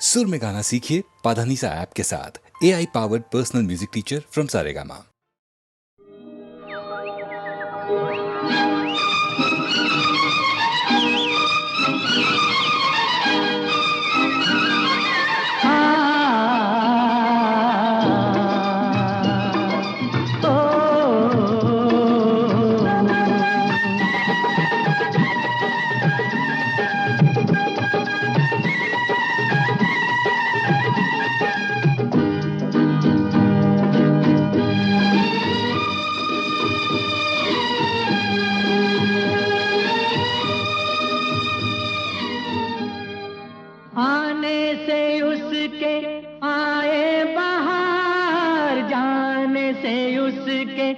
सुर में गाना सीखिए पाधानीसा ऐप के साथ। AI powered personal music teacher from Saregama. आने से उसके आए बहार, जाने से उसके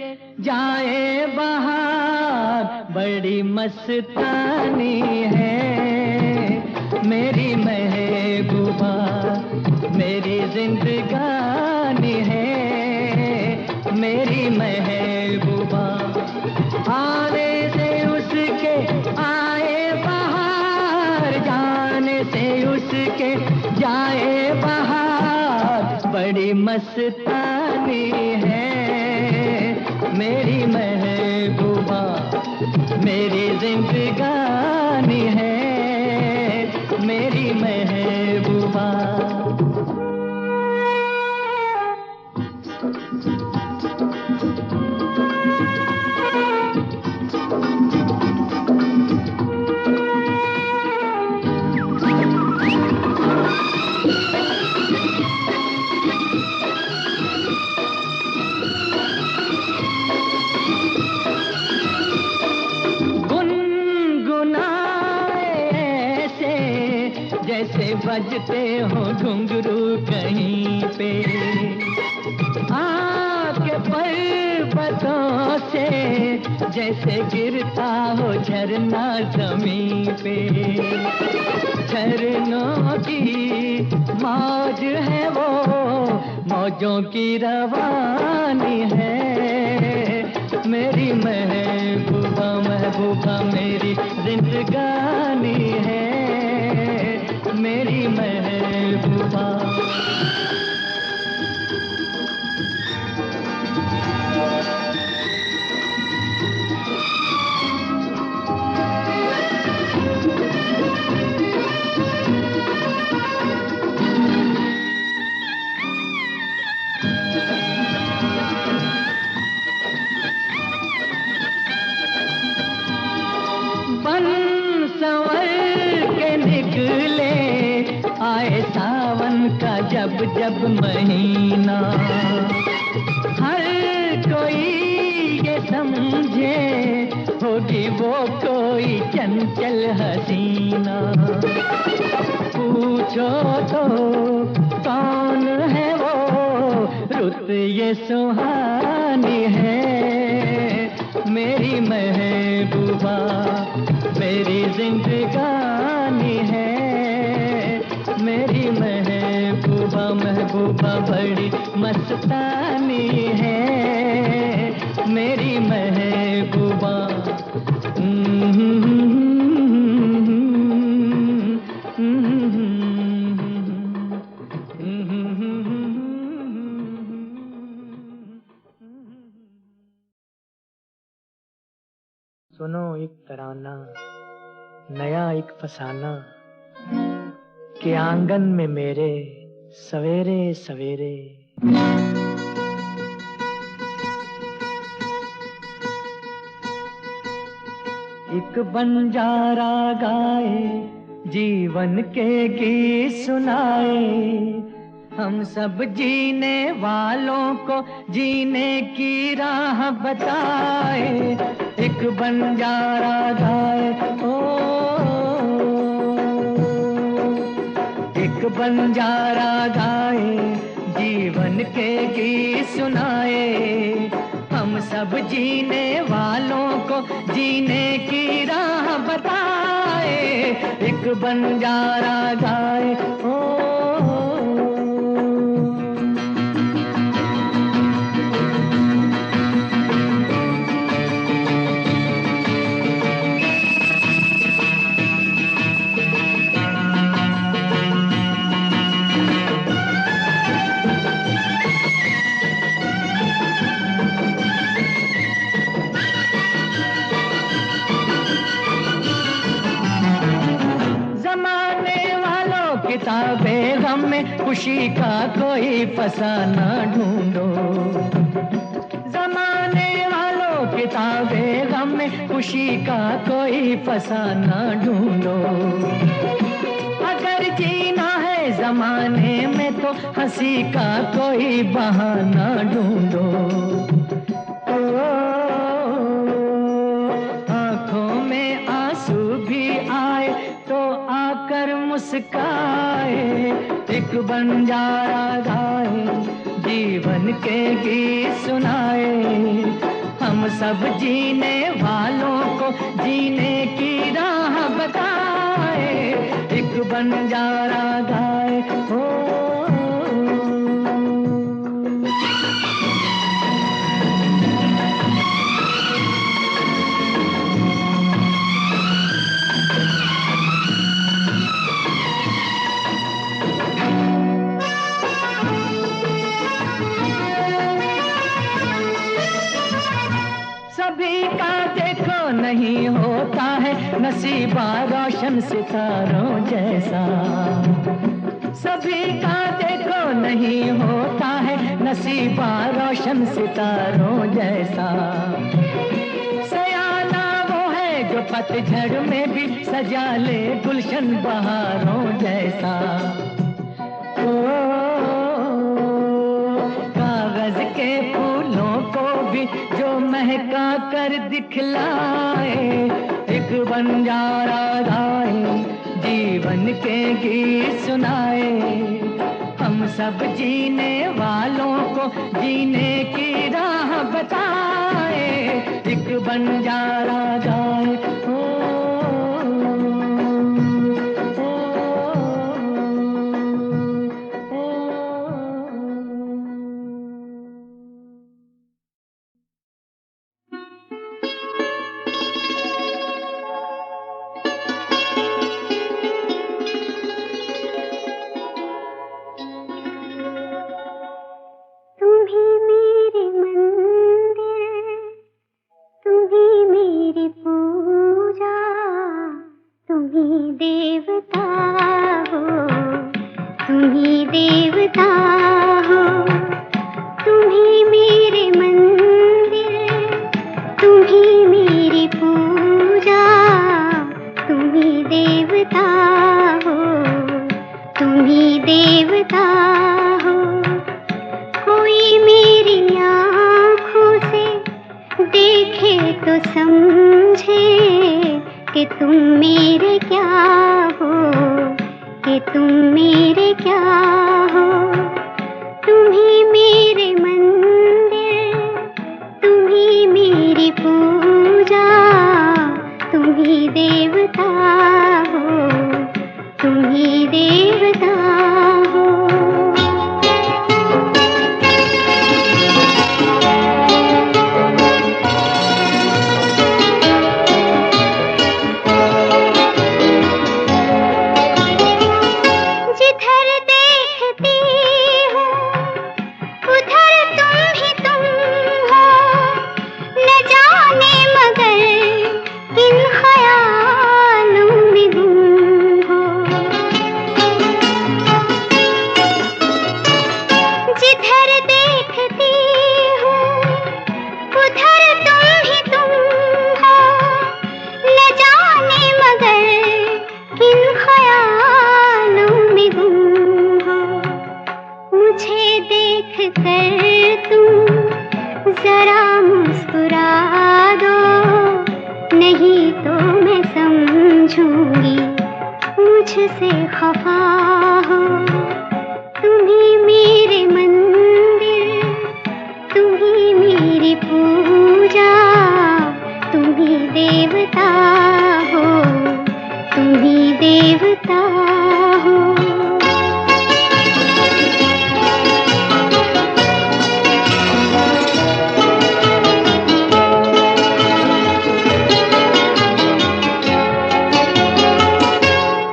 जाए बहार। बड़ी मस्तानी है मेरी महबूबा, मेरी जिंदगानी है मेरी महबूबा। आने से उसके आए बहार, जाने से उसके जाए बहार। बड़ी मस्तानी है मेरी महबूबा, मेरी जिंदगानी है मेरी महबूबा। जैसे बजते हो घुंघरू कहीं पे, आपके पर्वतों से जैसे गिरता हो झरना जमीन पे। झरनों की मौज है वो, मौजों की रवानी है मेरी महबूबा। महबूबा मेरी जिंदगानी है मेरी महबूबा। बन संवर के निकले आए सावन का जब जब महीना। हर कोई ये समझे होगी वो कोई चंचल हसीना। पूछो तो कौन है वो, रुत ये सुहानी है मेरी महबूबा, मेरी जिंदगानी है मेरी महबूबा। महबूबा बड़ी मस्तानी है मेरी महबूबा। सुनो एक तराना नया एक फसाना, के आंगन में मेरे सवेरे सवेरे। एक बंजारा गाए जीवन के गीत सुनाए, हम सब जीने वालों को जीने की राह बताए। एक बंजारा गाए ओ, एक बंजारा गाए जीवन के गीत सुनाए। हम सब जीने वालों को जीने की राह बताए। एक बंजारा गाए ओ, किताबे गम में खुशी का कोई फसाना ढूंढो। जमाने वालों किताबे गम में खुशी का कोई फसाना ढूंढो। अगर जीना है जमाने में तो हंसी का कोई बहाना ढूंढो। आंखों में आंसू भी आए तो आकर मुस्काए, एक बंजारा गाए जीवन के गीत सुनाए। हम सब जीने वालों को जीने की राह बताए, एक बंजारा गाए हो। सभी का देखो नहीं होता है नसीबा रोशन सितारों जैसा। सभी का देखो नहीं होता है नसीबा रोशन सितारों जैसा। सयाना वो है जो पतझड़ में भी सजा ले गुलशन बहारों जैसा। कागज के फूलों को भी जो महका कर दिखलाए, एक बंजारा गाए जीवन के गीत सुनाए। हम सब जीने वालों को जीने की राह बताए, एक बंजारा गाए हो।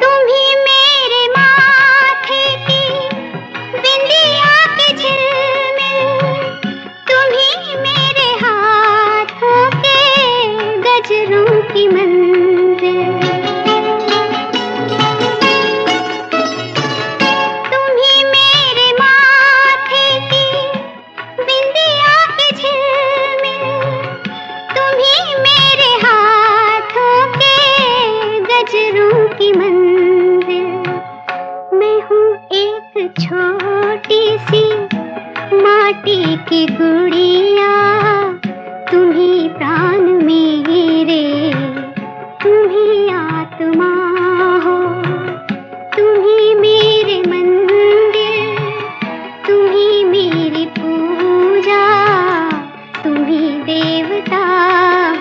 तुम ही मेरे माँ छोटी सी माटी की गुड़िया, तुम्ही प्राण मेरे, तुम्ही आत्मा हो, तुम्ही मेरे मंदिर, तुम्ही मेरी पूजा, तुम्ही देवता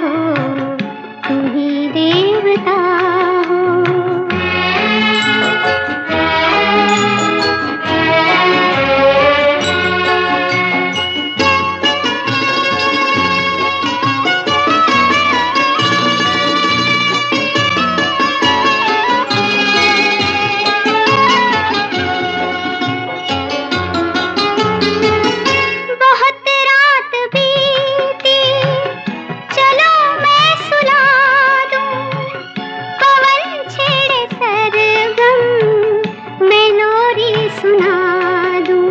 हो, तुम्ही देवता हो। बहुत रात बीती, चलो मैं सुला दूं, पवन छेड़े सरगम, मैं लोरी सुना दूं।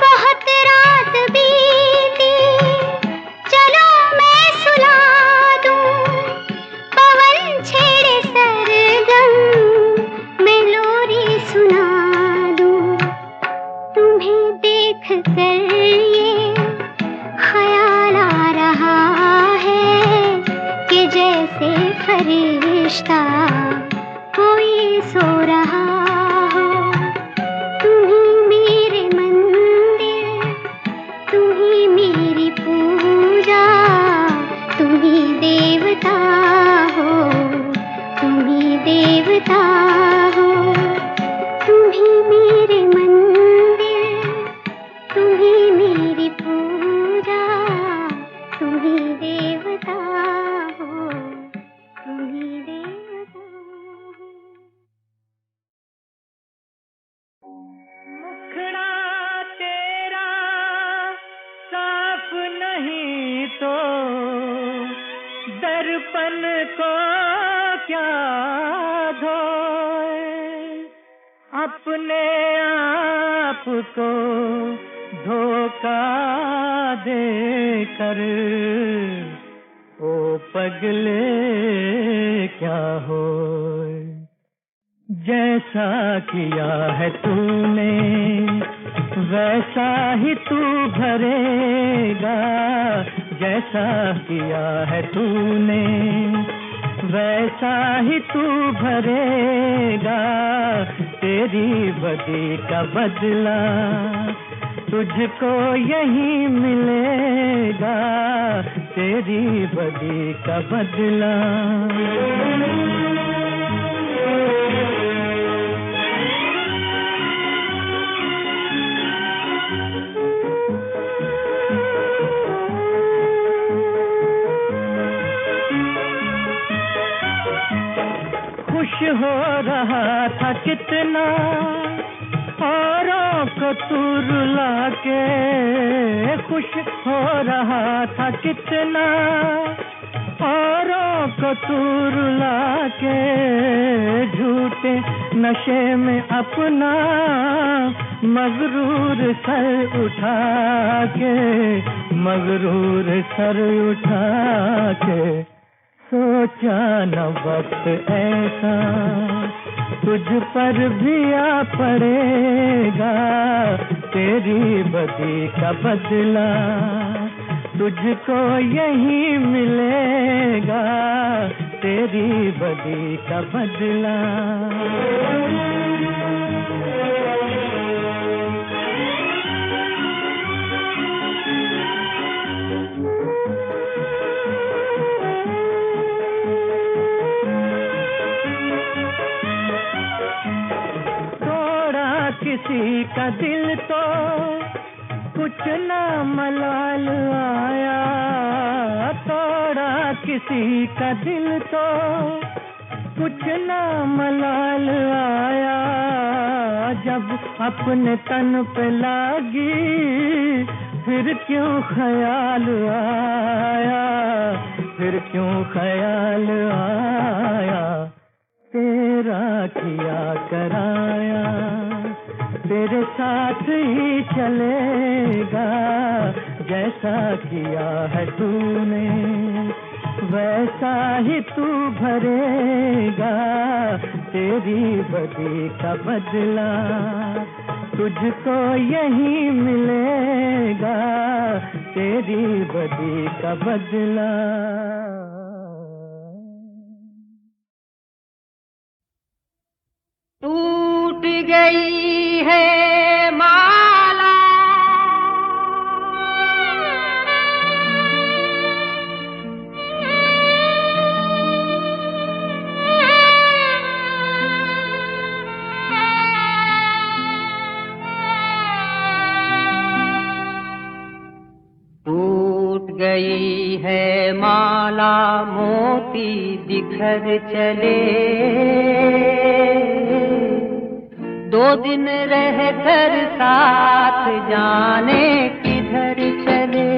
बहुत रात बीती, चलो मैं सुला दूं, पवन छेड़े सरगम, मैं लोरी सुना दूं। तुम्हें देख कर ये ख्याल आ रहा है कि जैसे फरिश्ता कोई सो रहा हो। तुम्ही मेरे मंदिर, तुम्ही मेरी पूजा, तुम्ही देवता हो, तुम्ही देवता हो। तुम्ही मेरे मंदिर, तुम्ही मेरी पूजा, तुम्ही देवता हो, तुम्ही देवता हो। मुखड़ा तेरा साफ नहीं तो दर्पण को क्या धोए, अपने आप को धोखा देकर ओ पगले क्या होए। जैसा किया है तूने वैसा ही तू भरेगा, जैसा किया है तूने वैसा ही तू भरेगा, तेरी बदी का बदला तुझको यही मिलेगा, तेरी बदी का बदला। खुश हो रहा था कितना औरों को तू रुला के, खुश हो रहा था कितना औरों को तू रुला के, झूठे नशे में अपना मगरूर सर उठा के, मगरूर सर उठा के। सोचा न वक्त ऐसा तुझ पर भी आ पड़ेगा, तेरी बदी का बदला तुझको यही मिलेगा, तेरी बदी का बदला। किसी का दिल तो कुछ ना मलाल आया, तोड़ा किसी का दिल तो कुछ ना मलाल आया, जब अपने तन पे लागी फिर क्यों ख्याल आया, फिर क्यों ख्याल आया। तेरा किया कराया तेरे साथ ही चलेगा, जैसा किया है तूने वैसा ही तू भरेगा, तेरी बदी का बदला तुझको यही मिलेगा, तेरी बदी का बदला। टूट गई है माला, टूट गई है माला, मोती बिखर चले, 2 दिन रह कर साथ जाने किधर चले।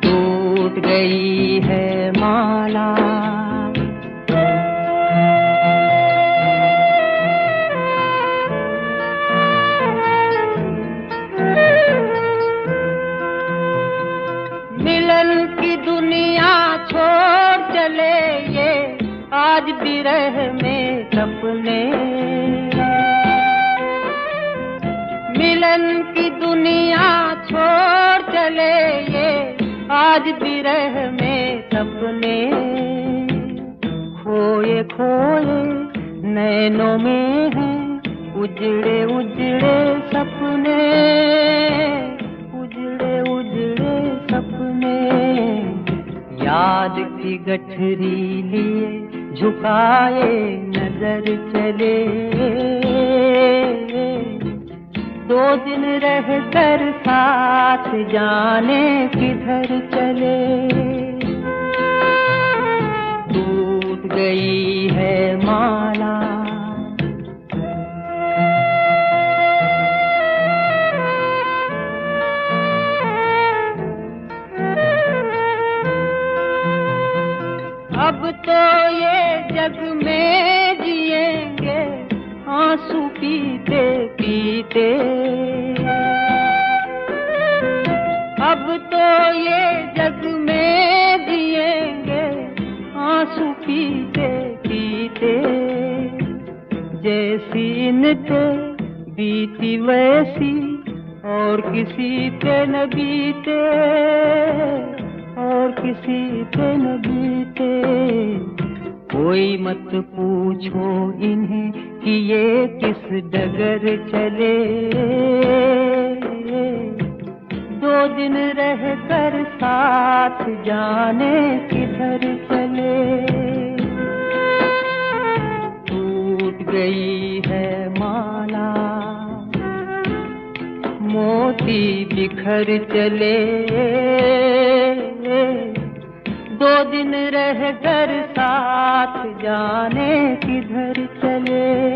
टूट गई है माला, मिलन की दुनिया छोड़ चले ये आज बिरह में सपने, मिलन की दुनिया छोड़ चले ये आज बिरह में सपने, खोए खोए नैनों में हैं उजड़े उजड़े सपने, उजड़े उजड़े सपने, याद की गठरी लिए झुकाए नजर चले, 2 दिन रह कर साथ जाने किधर चले। टूट गई है माला, अब तो ये जग में जिएंगे आंसू पीते पीते, अब तो ये जग में जिएंगे आंसू पीते पीते, जैसी इनके बीती वैसी और किसी पे न बीते, और किसी पे न बीते। कोई मत पूछो इन्हें कि ये किस डगर चले, 2 दिन रह कर साथ जाने किधर चले। टूट गई है माला, मोती बिखर चले, 2 दिन रह कर साथ जाने किधर चले।